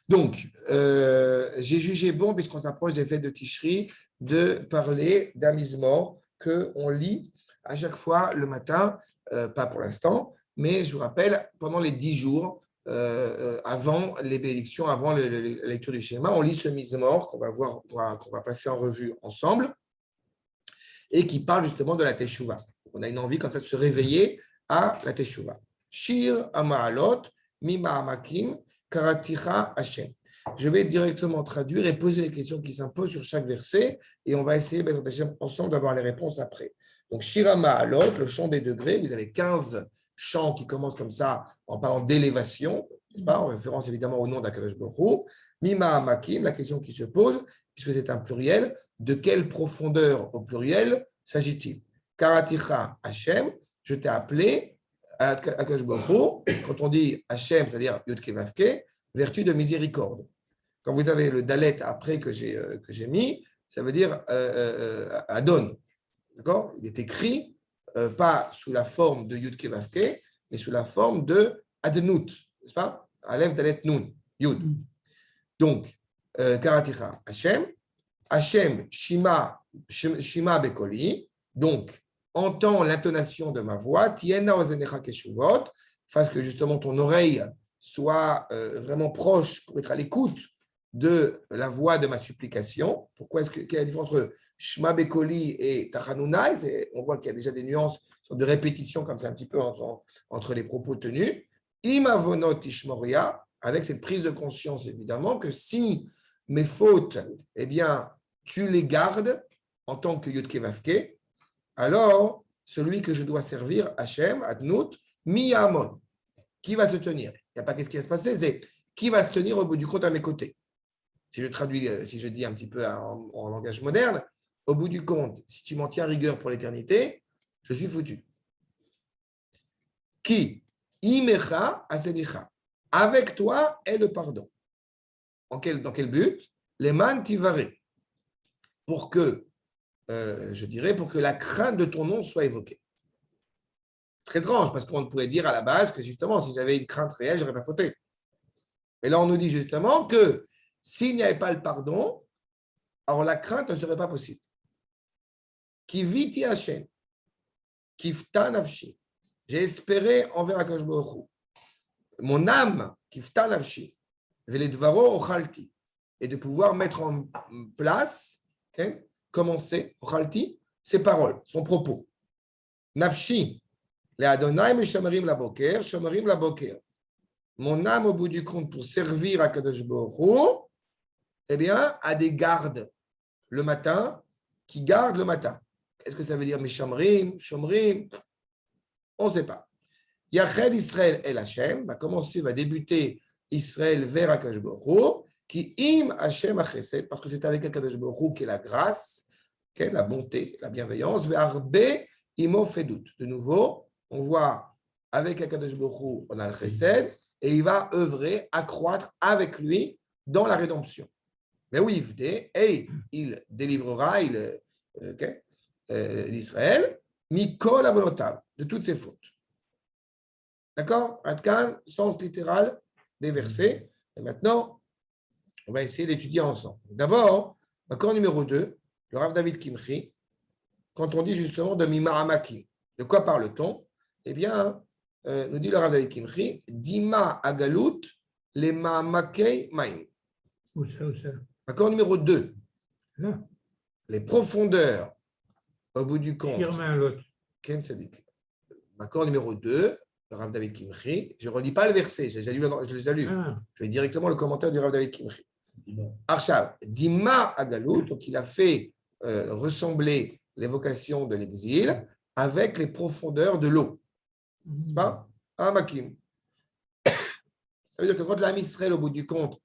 Donc, j'ai jugé bon, puisqu'on s'approche des fêtes de Tishri, de parler d'un Mizmor qu'on lit à chaque fois le matin, pas pour l'instant, mais je vous rappelle, pendant les 10 jours, avant les bénédictions, avant la lecture du schéma, on lit ce Mizmor qu'on va voir, qu'on va passer en revue ensemble, et qui parle justement de la Teshuvah. On a une envie comme ça de se réveiller à la Teshuvah. Shir Ama'alot, Mima Amakim, Karaticha Hashem. Je vais directement traduire et poser les questions qui s'imposent sur chaque verset et on va essayer ensemble d'avoir les réponses après. Donc, Shir Ma'alot, le chant des degrés, vous avez 15 chants qui commencent comme ça en parlant d'élévation, en référence évidemment au nom d'Akadosh Baruch Hu. Mima Amakim, la question qui se pose, puisque c'est un pluriel, de quelle profondeur au pluriel s'agit-il? Karaticha Hashem, je t'ai appelé Akadosh Baruch Hu, quand on dit Hashem, c'est-à-dire Yud Kei Vav Kei, vertu de miséricorde. Quand vous avez le dalet après que j'ai mis, ça veut dire Adon. D'accord? Il est écrit pas sous la forme de Yud Kei Vav Kei, mais sous la forme de Adnout, n'est-ce pas? Aleph Dalet Nun, Yud. Donc, Karaticha Hashem, Hashem Shima Bekoli, donc entends l'intonation de ma voix, Tiena Ozenecha Keshuvot, fasse que justement ton oreille soit vraiment proche pour être à l'écoute de la voix de ma supplication. Pourquoi est-ce que quelle est la différence entre Shema Bekoli et Tachanunai? On voit qu'il y a déjà des nuances de répétition comme ça un petit peu entre les propos tenus. Imavonot Ishmoria, avec cette prise de conscience évidemment que si mes fautes, eh bien, tu les gardes en tant que Yud Kei Vav Kei, alors celui que je dois servir, Hashem, Adnout, Miyamon, qui va se tenir? Il n'y a pas qu'est-ce qui va se passer, c'est qui va se tenir au bout du compte à mes côtés. Si je traduis, si je dis un petit peu en langage moderne, au bout du compte, si tu m'en tiens rigueur pour l'éternité, je suis foutu. Qui? Imecha asenicha. Avec toi est le pardon. Dans quel but? Les man tivaré. Pour que, je dirais, pour que la crainte de ton nom soit évoquée. Très étrange, parce qu'on pourrait dire à la base que justement, si j'avais une crainte réelle, je n'aurais pas fauté. Et là, on nous dit justement que s'il n'y avait pas le pardon, alors la crainte ne serait pas possible. Ki viti Hashem, kifta nafshi. J'ai espéré envers Akadosh Baruch Hu. Mon âme, kifta nafshi, veledvaro ochalti, et de pouvoir mettre en place, okay, commencer, ochalti, ses paroles, son propos. Nafshi, le Adonai me shamarim la boker, shamarim la boker. Mon âme, au bout du compte, pour servir à Kadosh Baruch Hu, eh bien, a des gardes le matin, qui gardent le matin. Qu'est-ce que ça veut dire, Mishamrim, Shomrim? On ne sait pas. Yachel Israël El Hashem va commencer, va débuter Israël vers Akadosh Baruch Hu, qui im Hashem achesed, parce que c'est avec Akadosh Baruch Hu qui est la grâce, la bonté, la bienveillance, ve'arbe imo fedut. De nouveau, on voit avec Akadosh Baruch Hu, on a le chesed, et il va œuvrer, accroître avec lui dans la rédemption. Mais oui, et il délivrera l'Israël, mikol avonotav, de toutes ses fautes. D'accord? Adkan, sens littéral des versets. Et maintenant, on va essayer d'étudier ensemble. D'abord, accord numéro 2, le Rav David Kimchi, quand on dit justement de Mima Amaki, de quoi parle-t-on? Eh bien, nous dit le Rav David Kimchi, Dima Agalut, les Ma'amakei Maim. Où ça? Accord numéro 2. Là. Les profondeurs au bout du compte. Ken Sadik. Accord numéro 2, le Rav David Kimchi. Je ne relis pas le verset, je l'ai déjà lu. Je vais directement le commentaire du Rav David Kimchi. Arshav, Dima Agalut, donc il a fait ressembler l'évocation de l'exil avec les profondeurs de l'eau. C'est pas un makim. Ça veut dire que quand l'âme Israël, au bout du compte,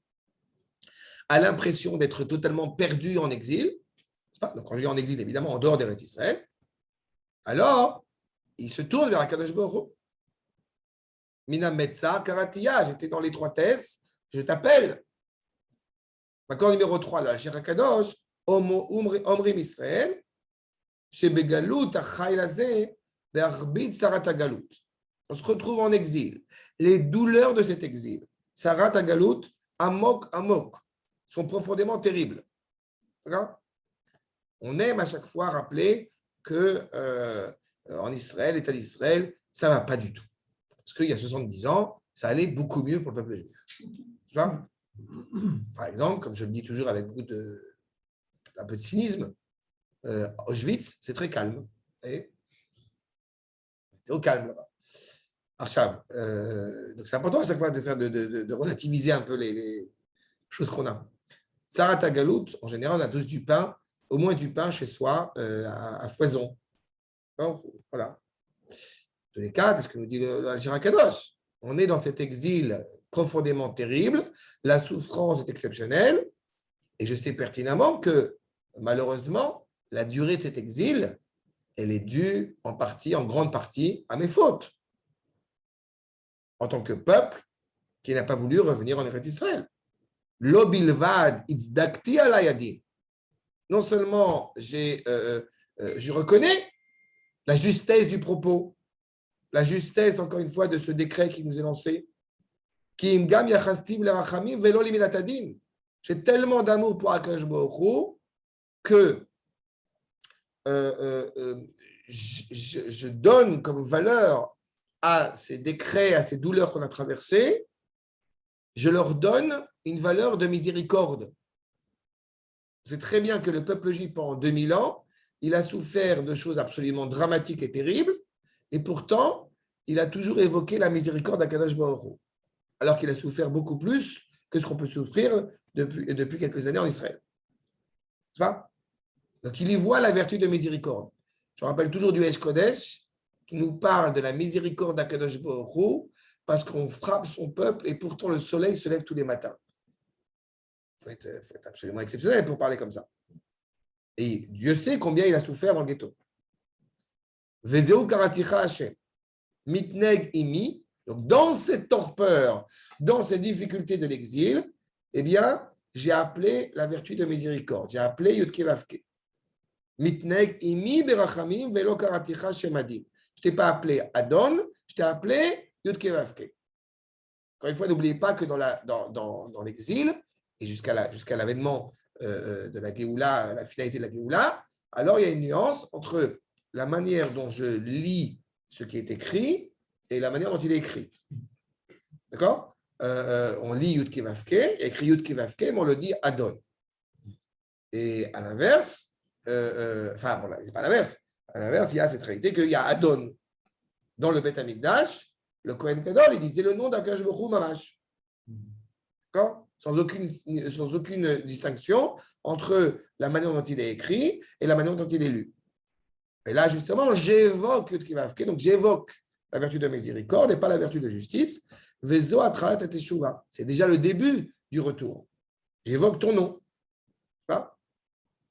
a l'impression d'être totalement perdu en exil, donc quand je dis en exil, évidemment, en dehors d'Eretz Israël, alors il se tourne vers Akadosh Baruch Hu. Mina Metza Karatiya, j'étais dans l'étroitesse, je t'appelle. Accord numéro 3, là, Cher Akadosh, Omrim Israël, Shebegalut Achai Lazeh, Be'arbit Sarat Agalut. On se retrouve en exil. Les douleurs de cet exil, Sarat Agalut, Amok, Amok, sont profondément terribles. D'accord? On aime à chaque fois rappeler que en Israël, l'État d'Israël, ça ne va pas du tout. Parce qu'il y a 70 ans, ça allait beaucoup mieux pour le peuple juif. Tu vois? Par exemple, comme je le dis toujours avec un peu de cynisme, Auschwitz, c'est très calme. Et c'est au calme là-bas. Donc c'est important à chaque fois de relativiser un peu les choses qu'on a. Sarat Galout, en général, on a tous du pain, au moins du pain chez soi à foison. Voilà. En tous les cas, c'est ce que nous dit l'Al-Shira Kadosh. On est dans cet exil profondément terrible, la souffrance est exceptionnelle, et je sais pertinemment que, malheureusement, la durée de cet exil, elle est due en partie, en grande partie, à mes fautes, en tant que peuple qui n'a pas voulu revenir en Eretz Israël. Lo bilvad itzdakti alayadin. Non seulement je reconnais la justesse du propos, la justesse, encore une fois, de ce décret qui nous est lancé, Ki gam yachastim lerachamim velo liminatadin. J'ai tellement d'amour pour Akadosh Baruch Hu que je donne comme valeur à ces décrets, à ces douleurs qu'on a traversées, je leur donne une valeur de miséricorde. C'est très bien que le peuple juif, pendant 2000 ans, il a souffert de choses absolument dramatiques et terribles, et pourtant, il a toujours évoqué la miséricorde d'Akadosh Baruch Hu, alors qu'il a souffert beaucoup plus que ce qu'on peut souffrir depuis quelques années en Israël. Tu vois? Donc, il y voit la vertu de miséricorde. Je rappelle toujours du Esh Kodesh, qui nous parle de la miséricorde d'Akadosh Baruch Hu, parce qu'on frappe son peuple et pourtant le soleil se lève tous les matins. Il faut être absolument exceptionnel pour parler comme ça. Et Dieu sait combien il a souffert dans le ghetto. Vezeu karaticha Hashem, mitneg imi. Donc, dans cette torpeur, dans ces difficultés de l'exil, eh bien, j'ai appelé la vertu de miséricorde. J'ai appelé Yudke Vavke. Mitneg imi berachamim velo karaticha shemadin. Je ne t'ai pas appelé Adon, je t'ai appelé Yudke Vavke. Encore une fois, n'oubliez pas que dans l'exil, et jusqu'à l'avènement de la Géoula, la finalité de la Géoula, alors il y a une nuance entre la manière dont je lis ce qui est écrit et la manière dont il est écrit. D'accord? On lit Yud Kevavke, écrit Yud Kevavke, mais on le dit Adon. Et à l'inverse, enfin, bon, c'est pas l'inverse. À l'inverse, il y a cette réalité qu'il y a Adon. Dans le Beth Amikdash, le Kohen Gadol, il disait le nom d'Akadosh Baruch Hu Mamash. D'accord? Sans aucune distinction entre la manière dont il est écrit et la manière dont il est lu. Et là, justement, j'évoque Yud Kevavke, donc j'évoque la vertu de miséricorde et pas la vertu de justice. Vezo atralat teshuva. C'est déjà le début du retour. J'évoque ton nom.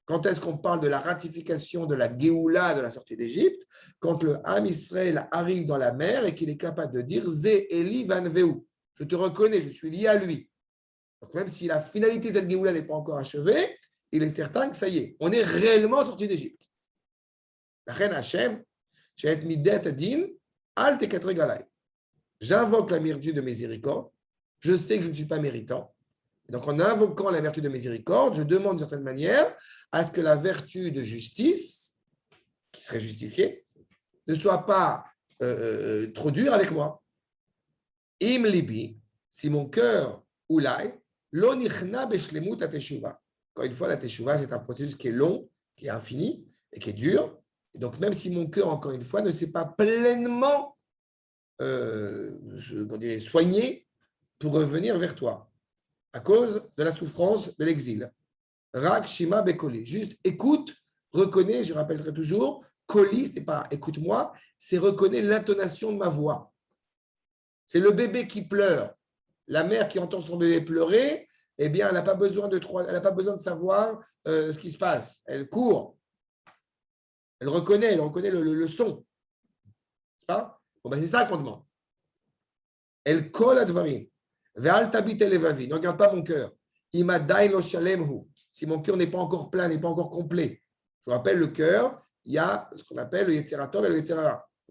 Quand est-ce qu'on parle de la ratification de la Géoula de la sortie d'Égypte? Quand le Ham Israël arrive dans la mer et qu'il est capable de dire Zé Eli Van Veu. Je te reconnais, je suis lié à lui. Donc même si la finalité de cette Géoula n'est pas encore achevée, il est certain que ça y est, on est réellement sorti d'Égypte. La reine Hachem, Sheet Midet Adin, Al Tekatre Galai. J'invoque la vertu de miséricorde. Je sais que je ne suis pas méritant. Donc, en invoquant la vertu de miséricorde, je demande d'une certaine manière à ce que la vertu de justice, qui serait justifiée, ne soit pas trop dure avec moi. Im libi, si mon cœur, oulai, lo nichna beshlemut ateshuva. Encore une fois, la teshuva, c'est un processus qui est long, qui est infini et qui est dur. Et donc, même si mon cœur, encore une fois, ne s'est pas pleinement soigné pour revenir vers toi, à cause de la souffrance de l'exil. Rak Shima Bekoli. Juste écoute, reconnais, je rappellerai toujours, Koli, ce n'est pas écoute-moi, c'est reconnais l'intonation de ma voix. C'est le bébé qui pleure. La mère qui entend son bébé pleurer, eh bien, elle n'a pas besoin de savoir ce qui se passe. Elle court. Elle reconnaît le son. C'est ça qu'on demande. Elle colle à Dvarim. Ne regarde pas mon cœur. Si mon cœur n'est pas encore plein, n'est pas encore complet. Je vous rappelle, le cœur, il y a ce qu'on appelle le Yetzer Tov et le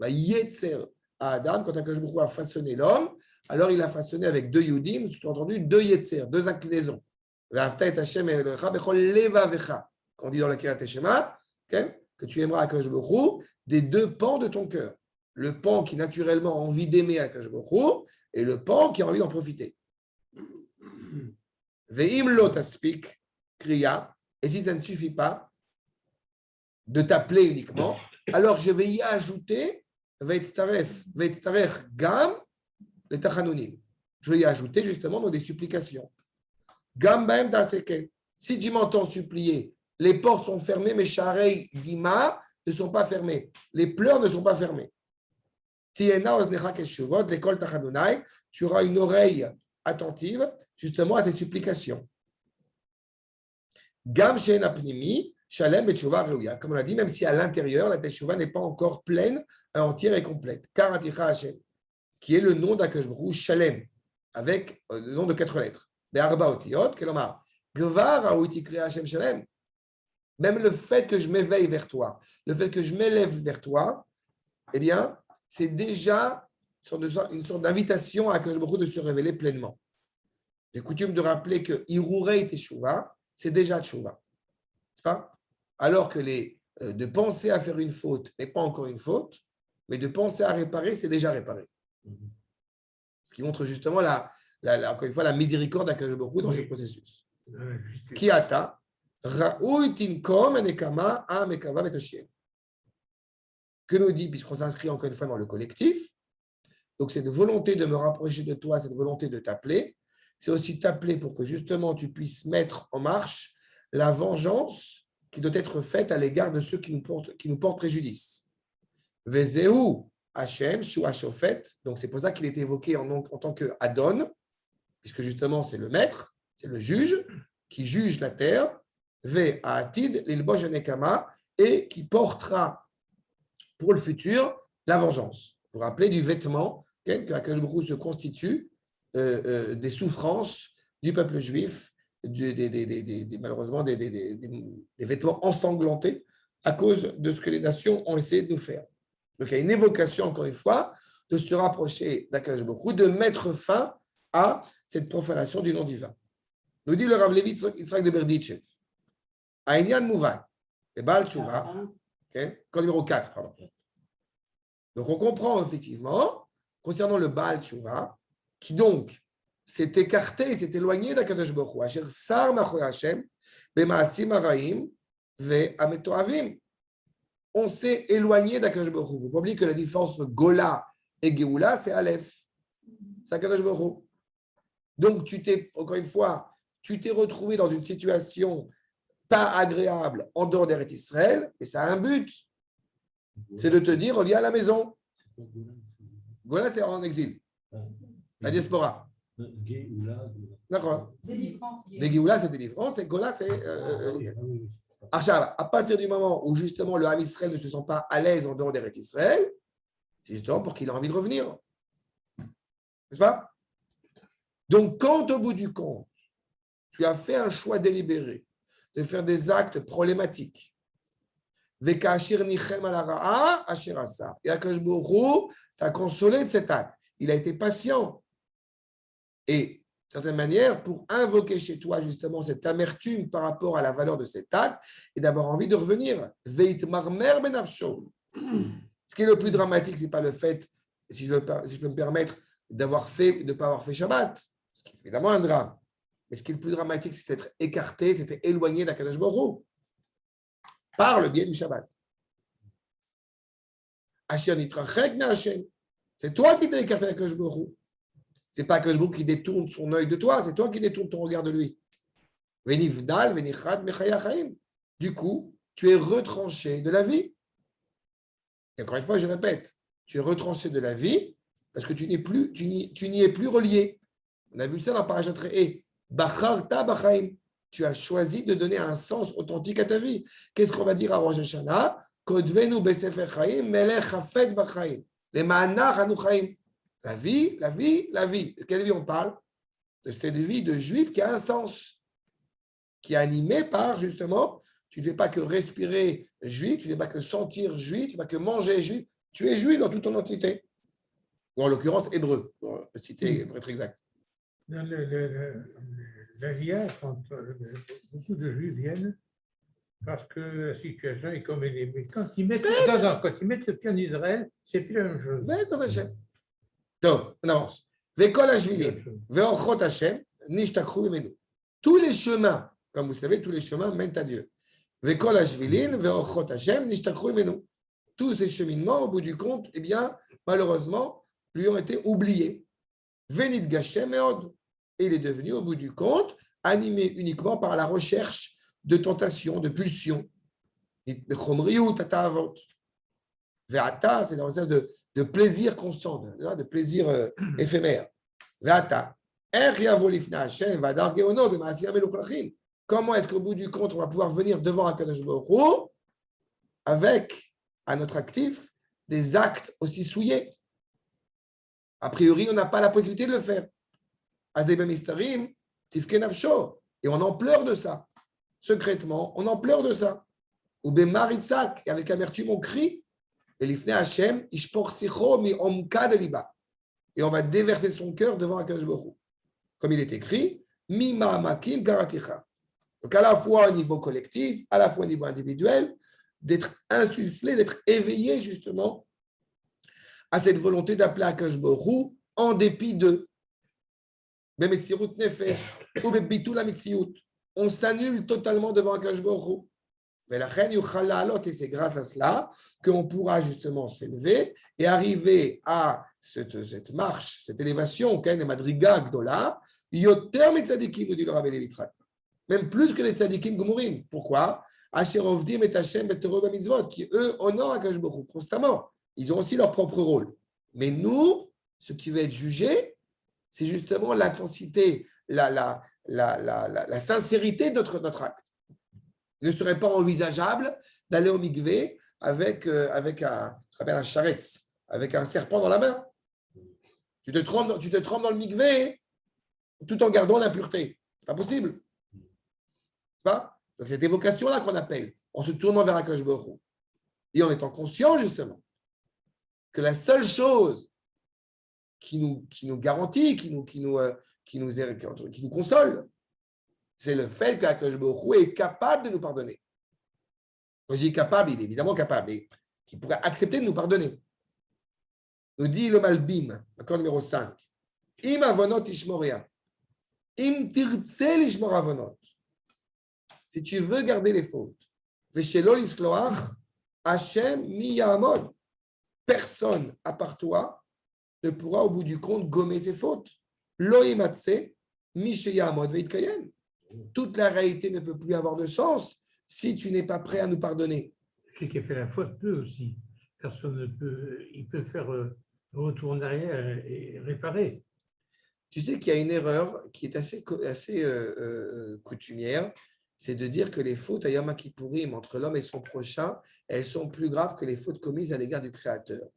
Yetzer Hara. à Adam, quand Akadosh Baruch Hu a façonné l'homme, alors il a façonné avec deux Yudim, sous-entendu deux Yetzer, deux inclinaisons. Ve'ahavta et Hashem Elohecha bechol levavecha. Quand on dit dans la Kirat Shema, que tu aimeras Akadosh Baruch Hu des deux pans de ton cœur. Le pan qui naturellement a envie d'aimer Akadosh Baruch Hu et le pan qui a envie d'en profiter. Ve'im lo taspik kriya, et si ça ne suffit pas de t'appeler uniquement, alors je vais y ajouter ve'etztarech gam le tachanunim. Je vais y ajouter justement dans des supplications. Gam baem daseken. Si tu m'entends supplier, les portes sont fermées, mais sharei dima ne sont pas fermées. Les pleurs ne sont pas fermées. Tiena oznecha keshuvot lekol tachanunai. Tu auras une oreille attentive justement à ces supplications. Gam she'en apnimi shalem beteshuva reuya. Comme on l'a dit, même si à l'intérieur la teshuva n'est pas encore pleine, entière et complète. Karaticha Hashem, qui est le nom d'Akadosh Baruch Hu, Shalem, avec le nom de 4 lettres. Be'arba otiyot, kelomar gvar ha'uti kriya Hashem Shalem. Même le fait que je m'éveille vers toi, le fait que je m'élève vers toi, eh bien, c'est déjà une sorte d'invitation à Akadosh Baruch Hu de se révéler pleinement. J'ai coutume de rappeler que Irurei Teshuva, c'est déjà Teshuva. C'est pas? Alors que de penser à faire une faute n'est pas encore une faute, mais de penser à réparer, c'est déjà réparé. Ce qui montre justement, encore une fois, la miséricorde d'Akadosh Baruch Hu dans ce processus. Kiata, Ra'ui tinkom enekama amekava betashiem. Que nous dit, puisqu'on s'inscrit encore une fois dans le collectif, donc cette volonté de me rapprocher de toi, cette volonté de t'appeler, c'est aussi t'appeler pour que justement tu puisses mettre en marche la vengeance qui doit être faite à l'égard de ceux qui nous portent préjudice. Vezeu Hashem, Shu Hashofet, donc c'est pour ça qu'il est évoqué en tant que Adon, puisque justement c'est le maître, c'est le juge qui juge la terre, Ve Atid, l'Ilbosh Nekama, et qui portera pour le futur la vengeance. Vous vous rappelez du vêtement que Akadosh Baruch Hu se constitue des souffrances du peuple juif, malheureusement des vêtements ensanglantés à cause de ce que les nations ont essayé de nous faire. Donc il y a une évocation, encore une fois, de se rapprocher d'Akadosh Baruch Hu, de mettre fin à cette profanation du nom divin. Nous dit le Rav Levi Yitzhak de Berditchev. Aïnian Mouvan, et Baal Tshuva, code numéro 4, pardon. Donc on comprend effectivement, concernant le Baal Tshuva, qui donc s'est écarté, s'est éloigné d'Akadosh Baruch Hu, Asher Sar Machor Hashem, Bemaasim Araim, Ve Ametoavim. On s'est éloigné d'Akadosh Baruch Hu. Vous ne pouvez pas oublier que la différence entre Gola et Géoula, c'est Aleph. C'est Akadosh Baruch Hu. Donc, encore une fois, tu t'es retrouvé dans une situation pas agréable en dehors d'Eretz Israël, et ça a un but. C'est de te dire, reviens à la maison. Gola, c'est en exil. La diaspora. D'accord. Des Géoula, c'est délivrance, et Gola, c'est. À partir du moment où justement le Ham Israël ne se sent pas à l'aise en dehors d'Eretz Israël, c'est justement pour qu'il ait envie de revenir. N'est-ce pas? Donc, quand au bout du compte, tu as fait un choix délibéré de faire des actes problématiques, et Akadosh Baruch Hu t'a consolé de cet acte, il a été patient. Et d'une certaine manière, pour invoquer chez toi justement cette amertume par rapport à la valeur de cet acte et d'avoir envie de revenir. Ce qui est le plus dramatique, ce n'est pas le fait, si je peux me permettre, de ne pas avoir fait Shabbat, ce qui est évidemment un drame. Mais ce qui est le plus dramatique, c'est d'être écarté, c'est d'être éloigné d'Akadosh Baruch Hu par le biais du Shabbat. C'est toi qui t'es écarté d'Akadosh Baruch Hu. Ce n'est pas Akadosh Baruch Hu qui détourne son œil de toi, c'est toi qui détourne ton regard de lui. Du coup, tu es retranché de la vie. Et encore une fois, je répète, tu es retranché de la vie parce que tu n'y es plus relié. On a vu ça dans Parashat Re'eh. Bacharta b'chaim. Tu as choisi de donner un sens authentique à ta vie. Qu'est-ce qu'on va dire à Rosh Hashanah? Kodvenu besefer chaim, melech hafetz b'chaim. Les ma'anach anu chaim. La vie, la vie, la vie. De quelle vie on parle? De cette vie de juif qui a un sens, qui est animée par, justement, tu ne fais pas que respirer juif, tu ne fais pas que sentir juif, tu ne fais pas que manger juif, tu es juif dans toute ton entité. ou en l'occurrence hébreu, pour citer, pour être exact. Dans l'Alia, quand beaucoup de Juifs viennent, parce que la situation est comme elle est. Mais quand ils mettent, quand ils mettent le pied en Israël, c'est plus la même chose. Donc, on avance. Vekol Hashvilim, Veorchot Hashem, Nishtakru Imenu. Tous les chemins, comme vous savez, tous les chemins mènent à Dieu. Vekol Hashvilim, Veorchot Hashem, Nishtakru Imenu. Tous ces cheminements, au bout du compte, eh bien, malheureusement, lui ont été oubliés. Venit Gashem Meod. Et il est devenu, au bout du compte, animé uniquement par la recherche de tentation, de pulsion. Ve'ata, c'est dans le sens de plaisir constant, de plaisir éphémère. Ve'ata. Comment est-ce qu'au bout du compte, on va pouvoir venir devant HaKadosh Baruch Hu avec, à notre actif, des actes aussi souillés? A priori, on n'a pas la possibilité de le faire. Et on en pleure de ça. Secrètement, on en pleure de ça. Ou Bemaritzak, et avec amertume, on crie. Et on va déverser son cœur devant HaKadosh Baruch Hu. Comme il est écrit, Mima Makim Karaticha. Donc à la fois au niveau collectif, à la fois au niveau individuel, d'être insufflé, d'être éveillé justement à cette volonté d'appeler HaKadosh Baruch Hu en dépit de Bemesirut Nefesh ou Bebitul HaMitziut. On s'annule totalement devant HaKadosh Baruch Hu. Et c'est grâce à cela qu'on pourra justement s'élever et arriver à cette marche, cette élévation, Madriga Gdola, Yoter Metzadikim, nous dit le Rabbi Levi Yitzhak. Même plus que les Tzadikim Gumurim. Pourquoi? Asher Ovdim et Hashem et Torah Mitzvot, qui eux honorent HaKadosh Baruch Hu constamment. Ils ont aussi leur propre rôle. Mais nous, ce qui va être jugé, c'est justement l'intensité, la sincérité de notre acte. Il ne serait pas envisageable d'aller au mikvé avec un charetz, avec un serpent dans la main. Tu te trempes dans le mikvé tout en gardant l'impureté. Ce n'est pas possible. Pas? Donc, cette évocation-là qu'on appelle, en se tournant vers HaKadosh Baruch Hu, et en étant conscient justement que la seule chose qui nous garantit, qui nous console, c'est le fait que HaKadosh Baruch Hu est capable de nous pardonner. Quand je dis capable, il est évidemment capable, et qui pourrait accepter de nous pardonner. Nous dit le Malbim, accord numéro 5. Im avonot ishmoria. Im tirtse lishmor avonot. Si tu veux garder les fautes, veshelo lisloach, Hashem mi ya'amod. Personne, à part toi, ne pourra au bout du compte gommer ses fautes. Lo imatse, mi sheya'amod veitkayem. Toute la réalité ne peut plus avoir de sens si tu n'es pas prêt à nous pardonner. Celui qui a fait la faute peut aussi. Personne ne peut. Il peut faire retour en arrière et réparer. Tu sais qu'il y a une erreur qui est assez coutumière, c'est de dire que les fautes à Yom Kippourim entre l'homme et son prochain, elles sont plus graves que les fautes commises à l'égard du Créateur.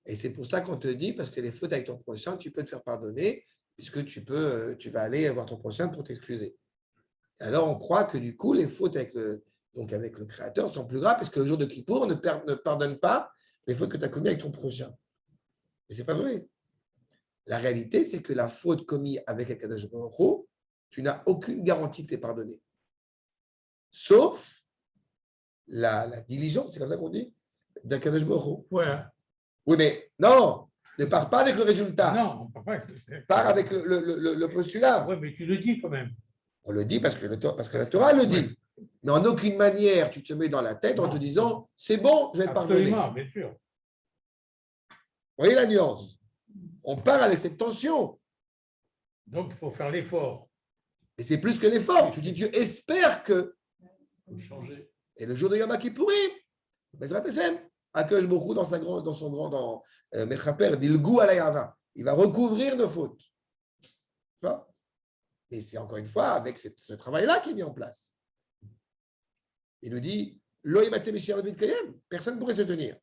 Et c'est pour ça qu'on te dit, parce que les fautes avec ton prochain, tu peux te faire pardonner, puisque tu vas aller voir ton prochain pour t'excuser. Alors, on croit que du coup, les fautes avec le Créateur sont plus graves parce que le jour de Kippour ne pardonne pas les fautes que tu as commises avec ton prochain. Mais ce n'est pas vrai. La réalité, c'est que la faute commise avec HaKadosh Baruch Hu, tu n'as aucune garantie que tu es pardonné. Sauf la diligence, c'est comme ça qu'on dit, d'HaKadosh Baruch Hu. Voilà. Oui, mais non, ne pars pas avec le résultat. Non, on ne part pas. Pars avec le postulat. Oui, mais tu le dis quand même. On le dit parce que la Torah le dit. Mais en aucune manière, tu te mets dans la tête en te disant « c'est bon, je vais te pardonner ». Absolument, bien sûr. Vous voyez la nuance? On part avec cette tension. Donc, il faut faire l'effort. Et c'est plus que l'effort. Tu dis, tu espères que… Il faut changer. Et le jour de Yom Kippourim, Bezrat Hashem, HaKadosh Baruch Hu dans son grand Mechaper, dit le goût à la Yava. Il va recouvrir nos fautes. Tu vois? Et c'est encore une fois avec ce travail-là qui est mis en place. Il nous dit, personne ne pourrait se tenir.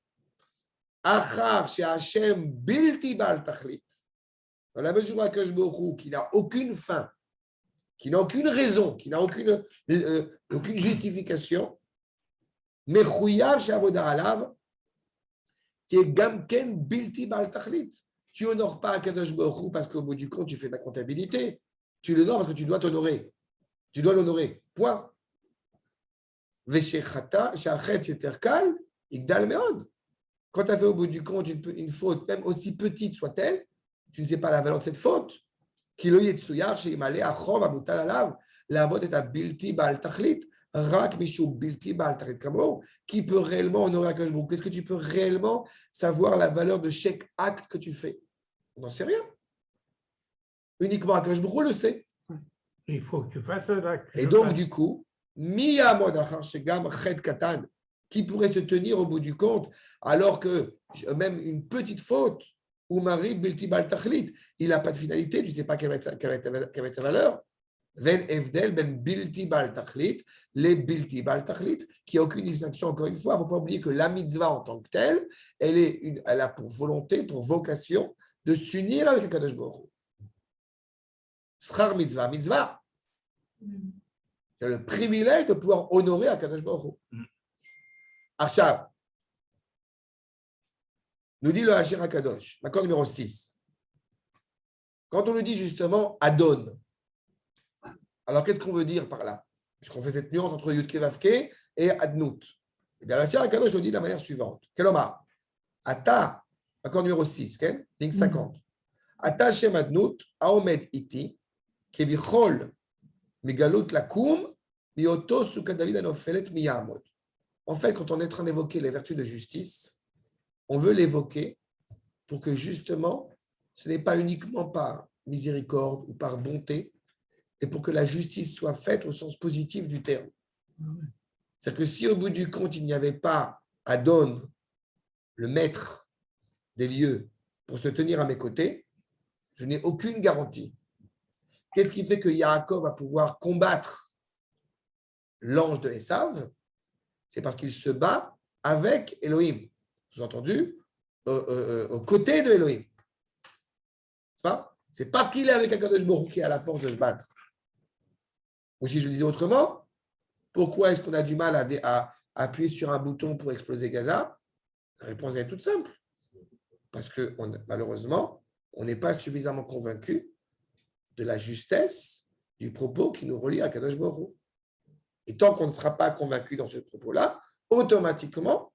Dans la mesure où HaKadosh Baruch Hu, qui n'a aucune fin, qui n'a aucune raison, qui n'a aucune justification, tu honores pas Akadosh Baruch Hu parce qu'au bout du compte, tu fais ta comptabilité. Tu l'honores parce que tu dois t'honorer. Tu dois l'honorer. Point. Veshechata, shachet yuterkal, igdal meod. Quand tu as fait au bout du compte une faute, même aussi petite soit-elle, tu ne sais pas la valeur de cette faute. Kilo yetsuyar sheimale achov amutal alav, la faute est à bilti bal tachlit, rak mishu bilti bal tachlit kamo. Qui peut réellement honorer Akadosh Baruch Hu? Qu'est-ce que tu peux réellement savoir la valeur de chaque acte que tu fais? On n'en sait rien. Uniquement Akadosh Baruch Hu le sait. Il faut que tu fasses un Et donc, du coup, miyamod achar shegam chet katan, qui pourrait se tenir au bout du compte, alors que même une petite faute, ou mari bilti bal tachlit, il n'a pas de finalité, tu ne sais pas quelle va être sa valeur. Ven evdel ben bilti bal tachlit, les bilti bal tachlit, qui n'a aucune distinction, encore une fois, il ne faut pas oublier que la mitzvah en tant que telle, elle a pour volonté, pour vocation, de s'unir avec le Kadosh Baruch Hu. Schar mitzvah, mitzvah. Tu as le privilège de pouvoir honorer Akadosh Baruch Hu. Achav, nous dit le Hachir Akadosh, l'accord numéro 6. Quand on nous dit justement Adon, alors qu'est-ce qu'on veut dire par là? Puisqu'on fait cette nuance entre Yudke Vavke et Adnout. Eh bien, le Hachir Akadosh nous dit de la manière suivante. Keloma, Ata, accord numéro 6, ligne 50. Ata Shem Adnout, Aomed Iti, Kevichol, Megalut Lakum, Mioto Suka David Anofelet Miyamod. En fait, quand on est en train d'évoquer les vertus de justice, on veut l'évoquer pour que justement, ce n'est pas uniquement par miséricorde ou par bonté, et pour que la justice soit faite au sens positif du terme. C'est-à-dire que si au bout du compte, il n'y avait pas Adon, le maître des lieux, pour se tenir à mes côtés, je n'ai aucune garantie. Qu'est-ce qui fait que Yaakov va pouvoir combattre l'ange de Esav? C'est parce qu'il se bat avec Elohim. Sous-entendu, aux côtés de Elohim. C'est parce qu'il est avec Akadosh Baruch Hu qu'il a la force de se battre. Ou si je le disais autrement, pourquoi est-ce qu'on a du mal à appuyer sur un bouton pour exploser Gaza? La réponse est toute simple. Parce que malheureusement, on n'est pas suffisamment convaincu de la justesse du propos qui nous relie à Akadosh Baruch Hu. Et tant qu'on ne sera pas convaincu dans ce propos-là, automatiquement,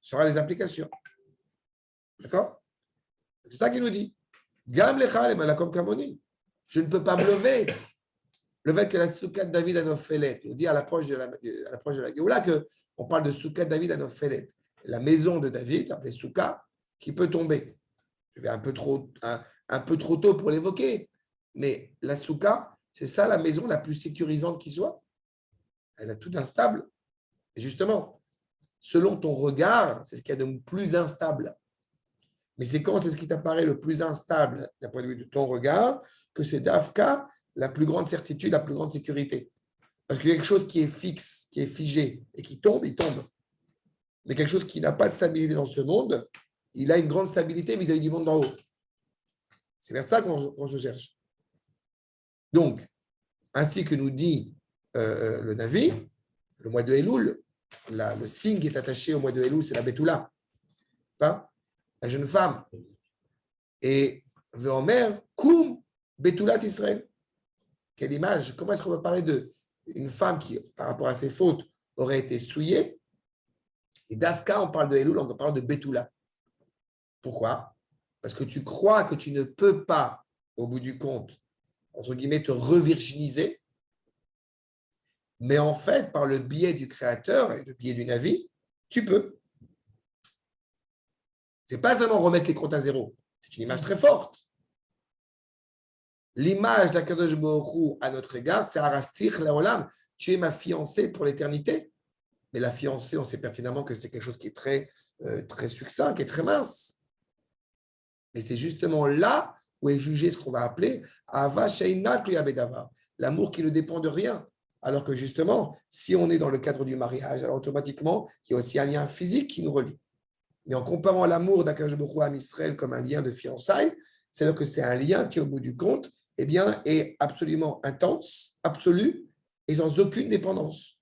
ça aura des implications. D'accord? C'est ça qu'il nous dit. Gam lecha le malakom kamoni. Je ne peux pas me lever. Le fait que la soukha de David Anophelet nous dit à l'approche de la Géoula qu'on parle de soukha de David Anophelet, la maison de David, appelée soukha, qui peut tomber. Je vais un peu trop tôt pour l'évoquer, mais la soukha, c'est ça la maison la plus sécurisante qui soit. Elle a tout d'instable. Et justement, selon ton regard, c'est ce qu'il y a de plus instable. Mais c'est quand c'est ce qui t'apparaît le plus instable d'un point de vue de ton regard que c'est d'Afka la plus grande certitude, la plus grande sécurité. Parce que quelque chose qui est fixe, qui est figé et qui tombe, il tombe. Mais quelque chose qui n'a pas de stabilité dans ce monde, il a une grande stabilité vis-à-vis du monde d'en haut. C'est vers ça qu'on se cherche. Donc, ainsi que nous dit le Navi, le mois de Elul, le signe qui est attaché au mois de Elul, c'est la Betula, la jeune femme. Et Veomer, Koum, Betulat Israël. Quelle image! Comment est-ce qu'on va parler d'une femme qui, par rapport à ses fautes, aurait été souillée? Et d'Afka, on parle de Elul, on va parler de Betula. Pourquoi? Parce que tu crois que tu ne peux pas, au bout du compte, entre guillemets, te revirginiser. Mais en fait, par le biais du Créateur et le biais du Navi, tu peux. Ce n'est pas seulement remettre les comptes à zéro. C'est une image très forte. L'image d'Akadosh Baruch Hu à notre égard, c'est Arastir Leolam. Tu es ma fiancée pour l'éternité. Mais la fiancée, on sait pertinemment que c'est quelque chose qui est très, très succinct, qui est très mince. Mais c'est justement là où est jugé ce qu'on va appeler Ava Sheina Tluya Bedavar, l'amour qui ne dépend de rien. Alors que justement, si on est dans le cadre du mariage, alors automatiquement, il y a aussi un lien physique qui nous relie. Mais en comparant l'amour d'Akadosh Baruch Hu à Israël comme un lien de fiançailles, c'est-à-dire que c'est un lien qui, au bout du compte, eh bien, est absolument intense, absolu et sans aucune dépendance.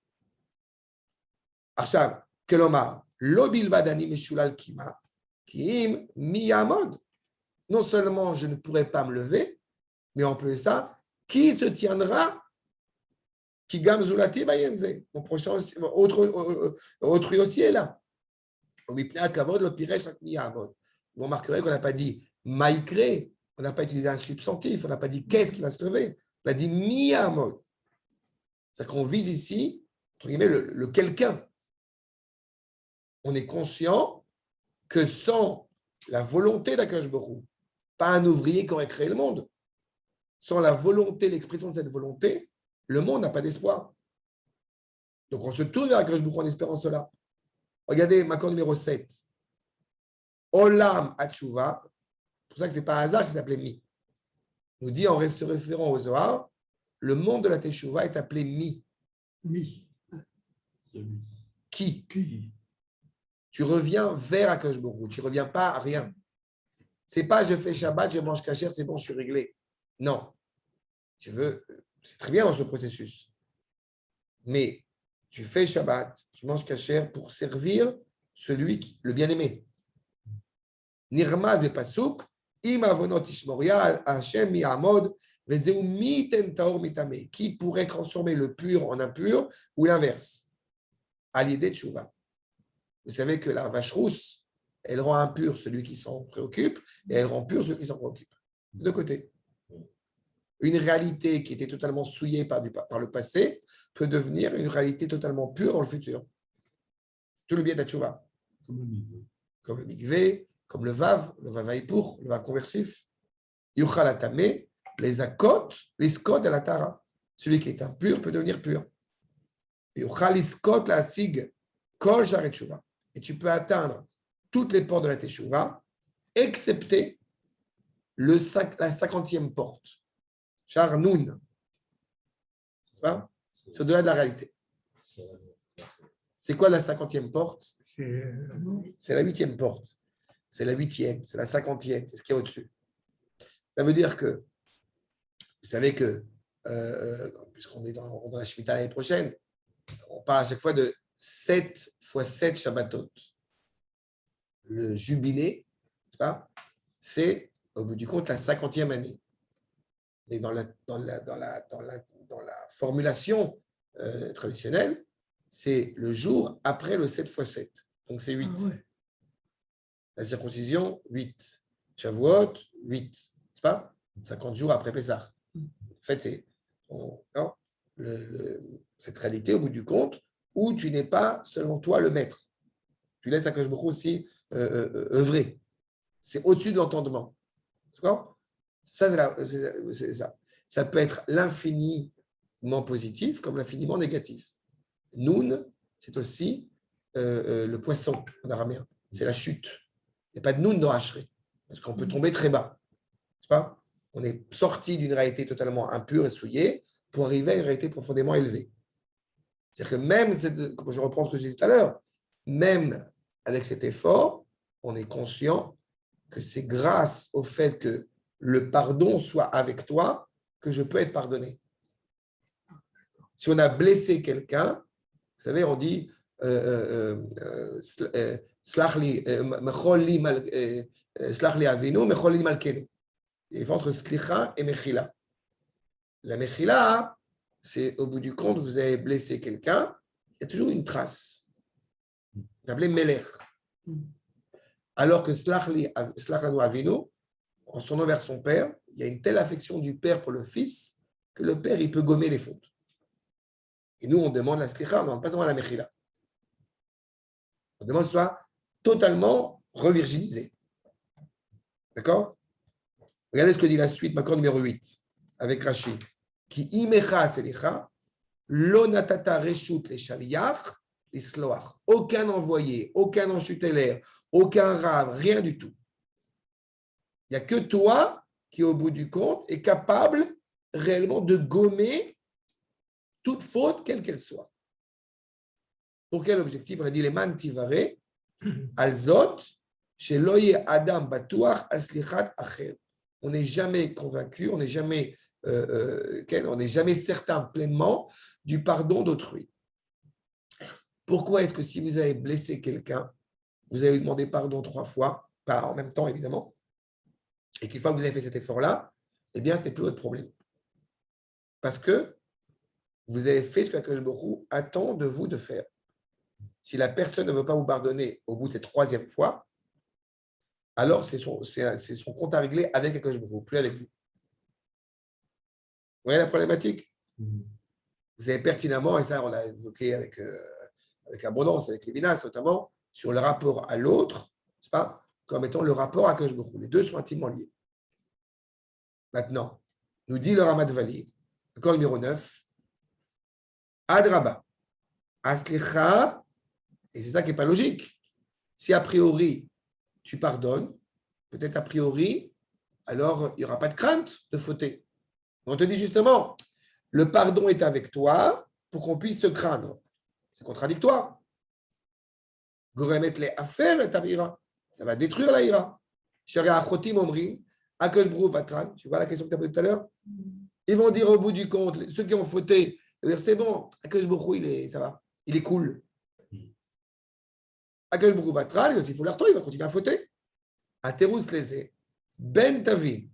Achab, Kelomar, Lo bilvadani meshulal kima, kim miyamod. non seulement je ne pourrai pas me lever, mais en plus de ça, qui se tiendra qui gam zulati bayenze. Mon prochain, autrui aussi est là. Vous remarquerez qu'on n'a pas dit maïkré, on n'a pas utilisé un substantif, on n'a pas dit qu'est-ce qui va se lever, on a dit miyamod. C'est-à-dire qu'on vise ici, entre guillemets, le quelqu'un. On est conscient que sans la volonté d'Akadosh Baruch Hu, pas un ouvrier qui aurait créé le monde, sans la volonté, l'expression de cette volonté, le monde n'a pas d'espoir. Donc on se tourne vers Akadosh Baruch Hu en espérant cela. Regardez, Makor numéro 7. Olam Hatshuva, c'est pour ça que ce n'est pas un hasard que ça s'appelait Mi. On nous dit en se référant au Zohar, le monde de la Teshuvah est appelé Mi. Mi. Qui? Tu reviens vers Akadosh Baruch Hu, tu ne reviens pas à rien. Ce n'est pas je fais Shabbat, je mange kasher, c'est bon, je suis réglé. Non. Tu veux, c'est très bien dans ce processus. Mais tu fais Shabbat, tu manges kasher pour servir le bien-aimé. Nirmaz be pasuk, im avonot ishmoria, Hashem mi amod, vezeu miten taor mitame. Qui pourrait transformer le pur en impur ou l'inverse? À l'idée de Teshuvah. Vous savez que la vache rousse, elle rend impur celui qui s'en préoccupe et elle rend pur celui qui s'en préoccupe. De côté. Une réalité qui était totalement souillée par le passé peut devenir une réalité totalement pure dans le futur. Tout le bien de la Teshuvah. Comme le mikvé, comme le vav haïpour, le vav conversif. Yuchal atame, les akot, les skot de la tara. Celui qui est impur peut devenir pur. Yuchal iskot la sig, kol sharet teshuvah. Et tu peux atteindre toutes les portes de la Teshuvah, excepté la 50e porte. Char Noun. C'est au-delà de la réalité. C'est quoi la 50e porte? C'est la 8e porte. C'est la 8e, c'est la 50e, c'est ce qu'il y a au-dessus. Ça veut dire que, vous savez que, puisqu'on est dans la Shemitah l'année prochaine, on parle à chaque fois de 7 fois 7 Shabbatot. Le jubilé, c'est au bout du compte la 50e année. Mais dans la formulation traditionnelle, c'est le jour après le 7 fois 7. Donc c'est 8. Ah ouais. La circoncision, 8. Shavuot, 8. C'est pas 50 jours après Pessah. En fait, c'est cette réalité, au bout du compte, où tu n'es pas selon toi le maître. Tu laisses Akadosh Baruch Hu aussi œuvrer. C'est au-dessus de l'entendement. D'accord? Ça, c'est ça. Ça peut être l'infiniment positif comme l'infiniment négatif. Noun, c'est aussi le poisson en araméen. C'est la chute. Il n'y a pas de noun dans Hachré, parce qu'on peut tomber très bas. Pas? On est sorti d'une réalité totalement impure et souillée pour arriver à une réalité profondément élevée. C'est-à-dire que même, comme je reprends ce que j'ai dit tout à l'heure, même avec cet effort, on est conscient que c'est grâce au fait que le pardon soit avec toi que je peux être pardonné. Si on a blessé quelqu'un, vous savez, on dit slachli avinu, mecholi malkenu. Il faut entre slicha et mechila. La mechila, c'est au bout du compte, vous avez blessé quelqu'un, il y a toujours une trace. C'est appelé melech. Alors que slachli avinu, en se tournant vers son père, il y a une telle affection du père pour le fils que le père, il peut gommer les fautes. Et nous, on demande la slicha, on ne demande pas seulement la mechila. On demande que ce soit totalement revirginisé. D'accord? Regardez ce que dit la suite, Makor numéro 8, avec Rashi. Qui imecha selicha, lo natata reshut le shaliach, l'isloach. Aucun envoyé, aucun enchuteler, aucun rave, rien du tout. Il n'y a que toi qui, au bout du compte, est capable réellement de gommer toute faute, quelle qu'elle soit. Pour quel objectif? On a dit les man tivare, alzot, chez loye adam batuach al slichat acher. On n'est jamais convaincu, on n'est jamais certain pleinement du pardon d'autrui. Pourquoi est-ce que si vous avez blessé quelqu'un, vous avez demandé pardon 3 fois, pas en même temps évidemment, et qu'une fois que vous avez fait cet effort-là, eh bien, ce n'est plus votre problème. Parce que vous avez fait ce qu'Akadosh Baruch Hu attend de vous de faire. Si la personne ne veut pas vous pardonner au bout de cette troisième fois, alors c'est son compte à régler avec Akadosh Baruch Hu, plus avec vous. Vous voyez la problématique? Vous savez pertinemment, et ça on l'a évoqué avec abondance, avec Lévinas notamment, sur le rapport à l'autre, c'est pas, comme étant le rapport à Akadosh Baruch Hu. Les deux sont intimement liés. Maintenant, nous dit le Ramat Vali, le corps numéro 9, Adraba, Aslicha, et c'est ça qui n'est pas logique. Si a priori, tu pardonnes, peut-être a priori, alors il n'y aura pas de crainte de fauter. On te dit justement, le pardon est avec toi pour qu'on puisse te craindre. C'est contradictoire. Goremet les affaires et ira. Ça va détruire la ira. Sharia achotim omrim, akesh brou vatran. Tu vois la question que tu as posée tout à l'heure? Ils vont dire au bout du compte, ceux qui ont fauté, c'est bon, akesh brou, ça va, il est cool. Akesh brou vatran, s'il faut leur il va continuer à fauter. Aterus leze, ben tavim,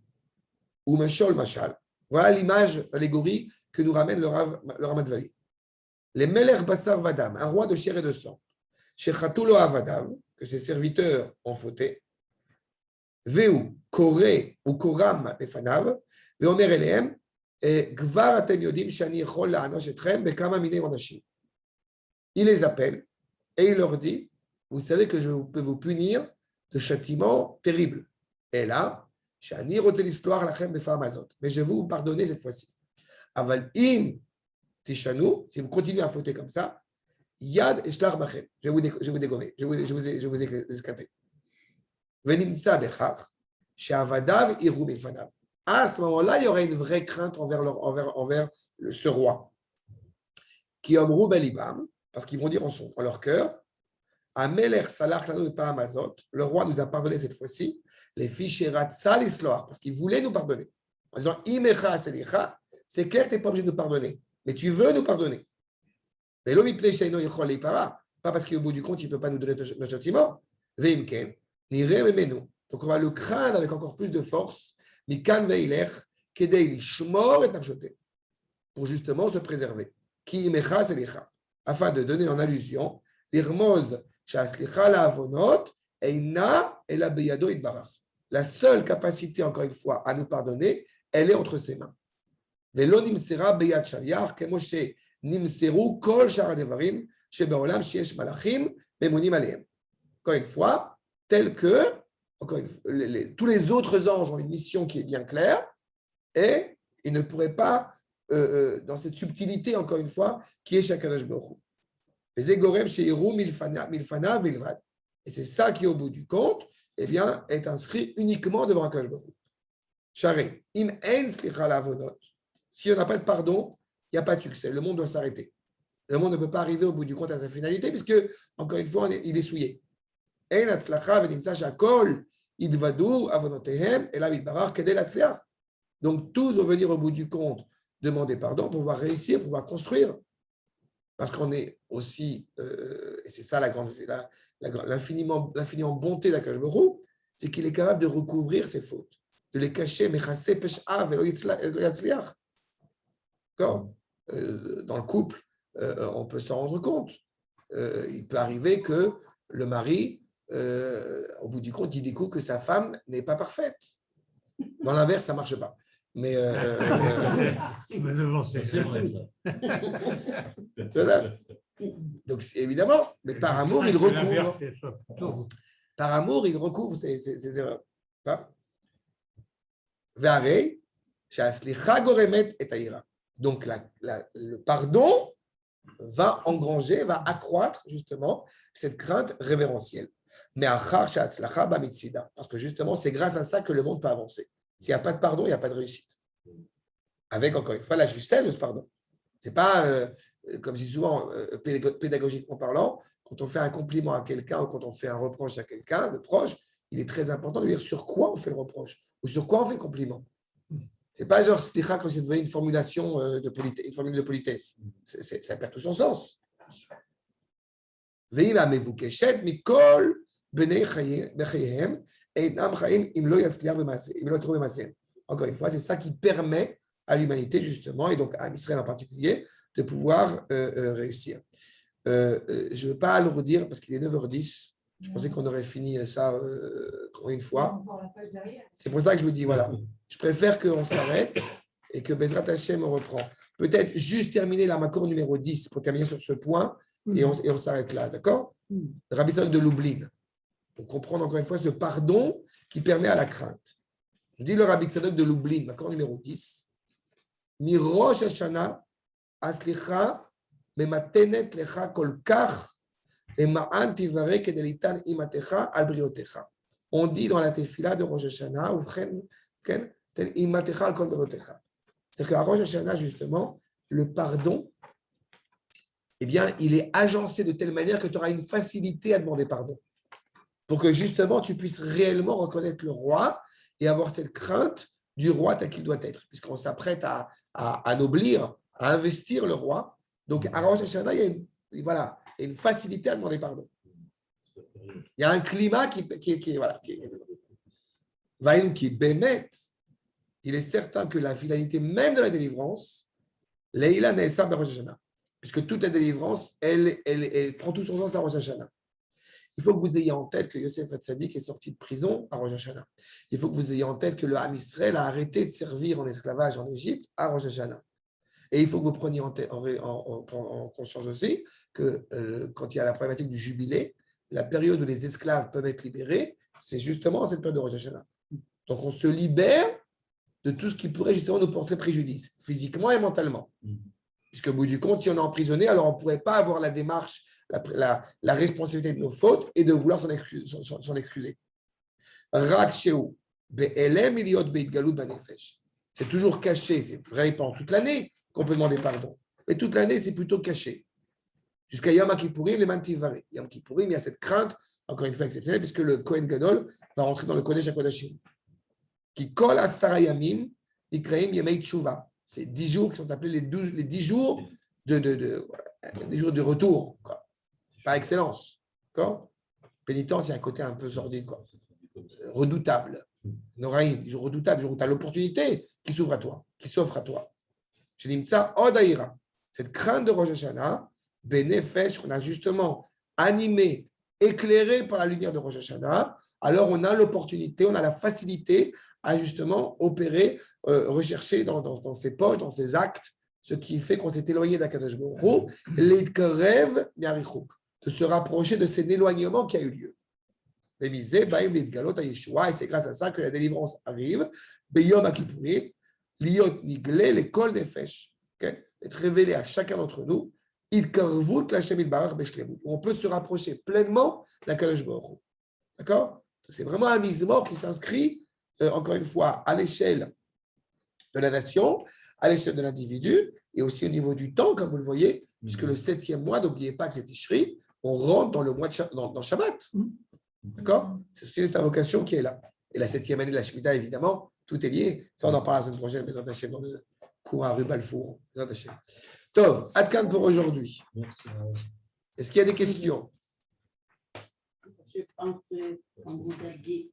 ou meshol mashal. Voilà l'image, l'allégorie que nous ramène le Ramat Vali. Les Melech Bassar Vadam, un roi de chair et de sang, Shechatulo Avadam, que ses serviteurs ont fauté, Veu, Koré ou Koram Lefanav, Veomer Eleem, et Gvar Atem Yodim Shani Echol La'anosh Etrem, Bekama Minei Onashim. Il les appelle et il leur dit, vous savez que je peux vous punir de châtiments terribles. Et là, Shani Rotel Histoire Lachem Befar Mazot. Mais je vais vous pardonner cette fois-ci. Aval in Tishanu, si vous continuez à fauter comme ça, Yad Eshlach Bachem. Je vais vous dégommer, je vais vous escaper. Venimtsa Bechach, She'avadav Iru Milfanav. À ce moment-là, il y aurait une vraie crainte envers ce roi. Qui omrou belibam, parce qu'ils vont dire en leur cœur, Amelech Salach Lano de Pahamazot, le roi nous a pardonné cette fois-ci, les ficherat Salisloar, parce qu'il voulait nous pardonner. En disant Imecha Selicha, c'est clair que tu n'es pas obligé de nous pardonner, mais tu veux nous pardonner. Pas parce qu'au bout du compte, il ne peut pas nous donner notre châtiment. Donc on va le craindre avec encore plus de force, pour justement se préserver. Afin de donner en allusion, la seule capacité, encore une fois, à nous pardonner, elle est entre ses mains. Encore une fois, tel que tous les autres anges ont une mission qui est bien claire et ils ne pourraient pas, dans cette subtilité, encore une fois, qui est chacun de Baruch Hu. Et c'est ça qui, au bout du compte, eh bien, est inscrit uniquement devant Akadosh Baruch Hu. Charé, im ein slicha lavonot. Si on n'a pas de pardon, il n'y a pas de succès. Le monde doit s'arrêter. Le monde ne peut pas arriver au bout du compte à sa finalité, puisque, encore une fois, il est souillé. Donc, tous vont venir au bout du compte demander pardon pour pouvoir réussir, pour pouvoir construire. Parce qu'on est aussi, et c'est ça l'infiniment bonté d'Akadosh Baruch Hu, c'est qu'il est capable de recouvrir ses fautes, de les cacher, mais dans le couple, on peut s'en rendre compte. Il peut arriver que le mari, au bout du compte, il découvre que sa femme n'est pas parfaite. Dans l'inverse, ça ne marche pas. Mais c'est vrai, ça. Donc, évidemment, mais par amour, il recouvre. Par amour, il recouvre ses erreurs. Donc, le pardon va engranger, va accroître justement cette crainte révérentielle. Mais parce que justement, c'est grâce à ça que le monde peut avancer. S'il n'y a pas de pardon, il n'y a pas de réussite. Avec, encore une fois, la justesse de ce pardon. Ce n'est pas, comme je dis souvent, pédagogiquement parlant, quand on fait un compliment à quelqu'un ou quand on fait un reproche à quelqu'un de proche, il est très important de lui dire sur quoi on fait le reproche ou sur quoi on fait le compliment. Ce n'est pas genre slicha comme si vous voyez une formulation une formule de politesse. Ça perd tout son sens. Encore une fois, c'est ça qui permet à l'humanité, justement, et donc à Israël en particulier, de pouvoir réussir. Je ne veux pas alourdir parce qu'il est 9h10. Je pensais qu'on aurait fini ça une fois. C'est pour ça que je vous dis, voilà, je préfère qu'on s'arrête et que Bezrat Hashem reprend. Peut-être juste terminer la Makor numéro 10 pour terminer sur ce point et on s'arrête là, d'accord? Le Rabbi Tzadok de Lublin. Pour comprendre encore une fois ce pardon qui permet à la crainte. Je dis le Rabbi Tzadok de Lublin, Makor numéro 10. Mi Rosh Hashanah aslicha mematenet lecha kol kach lema'an tivare kedelitan imatecha al briotecha. On dit dans la tefila de Rosh Hashanah, imatecha al kol briotecha. C'est qu'à Rosh Hashanah, justement, le pardon, eh bien, il est agencé de telle manière que tu auras une facilité à demander pardon. Pour que justement, tu puisses réellement reconnaître le roi et avoir cette crainte du roi tel qu'il doit être. Puisqu'on s'apprête à ennoblir, à investir le roi. Donc, à Rosh Hashanah, il y a une facilité à demander pardon. Il y a un climat qui bémet. Il est certain que la finalité même de la délivrance, Leila Ne'esa Rosh Hashanah, puisque toute la délivrance, elle prend tout son sens à Rosh Hashanah. Il faut que vous ayez en tête que Yosef Hatzadik est sorti de prison à Rosh Hashanah. Il faut que vous ayez en tête que le Ham Israël a arrêté de servir en esclavage en Égypte à Rosh Hashanah. Et il faut que vous preniez en conscience aussi que quand il y a la problématique du jubilé, la période où les esclaves peuvent être libérés, c'est justement cette période de Rosh Hashanah. Donc on se libère de tout ce qui pourrait justement nous porter préjudice, physiquement et mentalement. Puisque au bout du compte, si on est emprisonné, alors on ne pourrait pas avoir la démarche, la responsabilité de nos fautes et de vouloir s'en excuser. C'est toujours caché, c'est vrai pendant toute l'année qu'on peut demander pardon. Mais toute l'année, c'est plutôt caché. Jusqu'à Yom Kippourim, les Mantivare. Yom Kippourim, il y a cette crainte, encore une fois exceptionnelle, puisque le Kohen Gadol va rentrer dans le Kodesh HaKodashim. Qui colle à Sarayamim, Ikraim Yemei Tshuva. C'est 10 jours qui sont appelés les 10 jours de retour, quoi. Par excellence. Pénitence, il y a un côté un peu sordide, quoi. Redoutable. Noraïm, des jours redoutables, des jours où tu as l'opportunité qui s'offre à toi. Je dis ça, Odaïra. Cette crainte de Rosh Hashanah, Benefesh, qu'on a justement animé, éclairé par la lumière de Rosh Hashanah, alors on a l'opportunité, on a la facilité à justement opérer, rechercher dans ses poches, dans ses actes, ce qui fait qu'on s'est éloigné d'Akadosh Baruch Hu, de se rapprocher de cet éloignement qui a eu lieu. Et c'est grâce à ça que la délivrance arrive. Beyom Kippourim, liot nigle l'école des fèches, être révélé à chacun d'entre nous. On peut se rapprocher pleinement d'Akadosh Baruch Hu. D'accord? C'est vraiment un mise-mort qui s'inscrit, encore une fois, à l'échelle de la nation, à l'échelle de l'individu, et aussi au niveau du temps, comme vous le voyez, puisque le 7e mois, n'oubliez pas que c'est Tishri, on rentre dans le mois de dans Shabbat. D'accord? C'est cette invocation qui est là. Et la 7e année de la Shemitah, évidemment, tout est lié. Ça, on en parle la semaine prochaine, Bezrat Hashem, dans le cours à rue Balfour. Bezrat Hashem. Tov, Adkan pour aujourd'hui. Est-ce qu'il y a des questions? Je pense qu'on vous a dit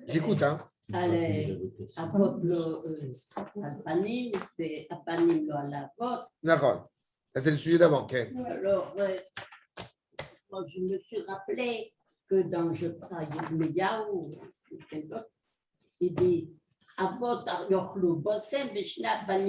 j'écoute, hein. D'accord. Ça, c'est le sujet d'avant. Okay. Alors, je me suis rappelé que dans Je crois, Yirmiyahu, il dit Avot Yochlu Bosem Bishna Bani